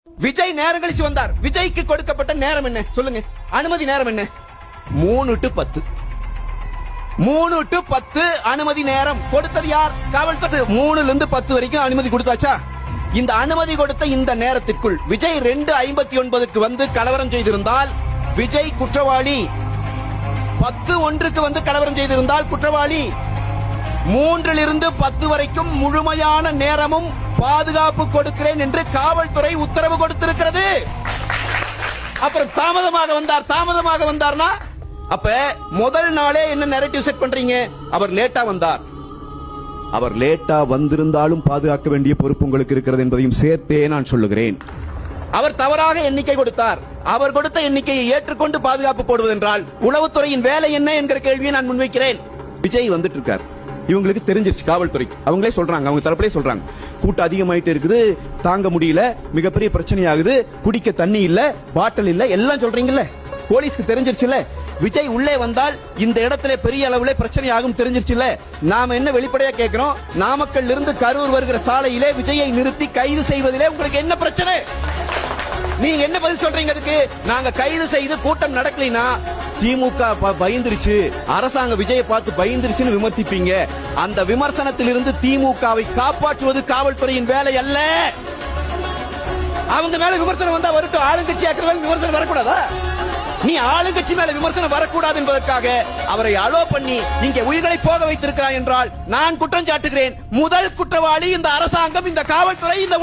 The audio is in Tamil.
விஜய் நேரம் கழிச்சு வந்தார். விஜய்க்கு கொடுக்கப்பட்ட நேரம் என்ன சொல்லுங்க? அனுமதி நேரம் என்ன? 3 to 10. 3 to 10 அனுமதி நேரம் கொடுத்தது யார்? காவல்துறை. 3ல இருந்து 10 வரைக்கும் அனுமதி கொடுத்தாச்சா? இந்த அனுமதி கொடுத்த இந்த நேரத்திற்குள் விஜய் 2:59க்கு வந்து கலவரம் செய்திருந்தால் விஜய் குற்றவாளி. 10:01க்கு வந்து கலவரம் செய்திருந்தால் குற்றவாளி. 3லிருந்து 10 வரைக்கும் முழுமையான நேரமும் பாதுகாப்பு கொடுக்கிறேன் என்று காவல்துறை உத்தரவு கொடுத்திருக்கிறது. அப்புறம் தாமதமாக வந்தார்னா அப்ப முதல் நாளே என்ன நரேட்டிவ் செட் பண்றீங்க? அவர் லேட்டா வந்தார். அவர் லேட்டா வந்திருந்தாலும் பாதுகாக்க வேண்டிய பொறுப்பு உங்களுக்கு இருக்கிறது என்பதையும் சேர்த்தே நான் சொல்லுகிறேன். அவர் தவறாக எண்ணிக்கை கொடுத்தார். அவர் கொடுத்த எண்ணிக்கையை ஏற்றுக்கொண்டு பாதுகாப்பு போடுவதென்றால் உளவுத்துறையின் வேலை என்ன என்கிற கேள்வியை நான் முன்வைக்கிறேன். விஜய் வந்துட்டு இருக்கார். இவங்களுக்கு தெரிஞ்சிருச்சு, காவல்துறை அவங்களே சொல்றாங்க, அவங்க தரப்பிலே சொல்றாங்க, கூட்டம் அதிகமாயிட்டு இருக்குது, தாங்க முடியல, மிகப்பெரிய பிரச்சனை ஆகுது, குடிக்க தண்ணி இல்ல, பாட்டில் இல்ல, எல்லாம் சொல்றீங்கல்ல. போலீஸ்க்கு தெரிஞ்சிருச்சுல, விஜய் உள்ளே வந்தால் இந்த இடத்துல பெரிய அளவுல பிரச்சனை ஆகும் தெரிஞ்சிருச்சுல. நாம என்ன வெளிப்படையா கேட்கிறோம்? நாமக்கல் இருந்து கரூர் வருகிற சாலையிலே விஜயை நிறுத்தி கைது செய்வதிலே உங்களுக்கு என்ன பிரச்சனை? நீங்க என்ன பதில் சொல்றீங்க அதுக்கு? நாங்க கைது செய்து கூட்டம் நடக்கலைன்னா திமுக பயந்துருச்சு, அரசாங்க விஜயை பார்த்து பயந்துருச்சுன்னு விமர்சிப்பீங்க. அந்த விமர்சனத்தில் இருந்து திமுகவை காப்பாற்றுவது காவல்துறையின் வேலை அல்ல. அவங்க மேல விமர்சனம் வந்தா வரட்டும், ஆளுங்கட்சி ஆக்கிறவங்க விமர்சனம் வரக்கூடாதா? நீ ஆளுங்கட்சி மேல விமர்சனம் வரக்கூடாது என்பதற்காக அவரை அலோ பண்ணி இங்கே உயிர்களை போக வைத்திருக்கிறார் என்றால் நான் குற்றம் சாட்டுகிறேன். முதல் குற்றவாளி இந்த அரசாங்கம், இந்த காவல்துறை, இந்த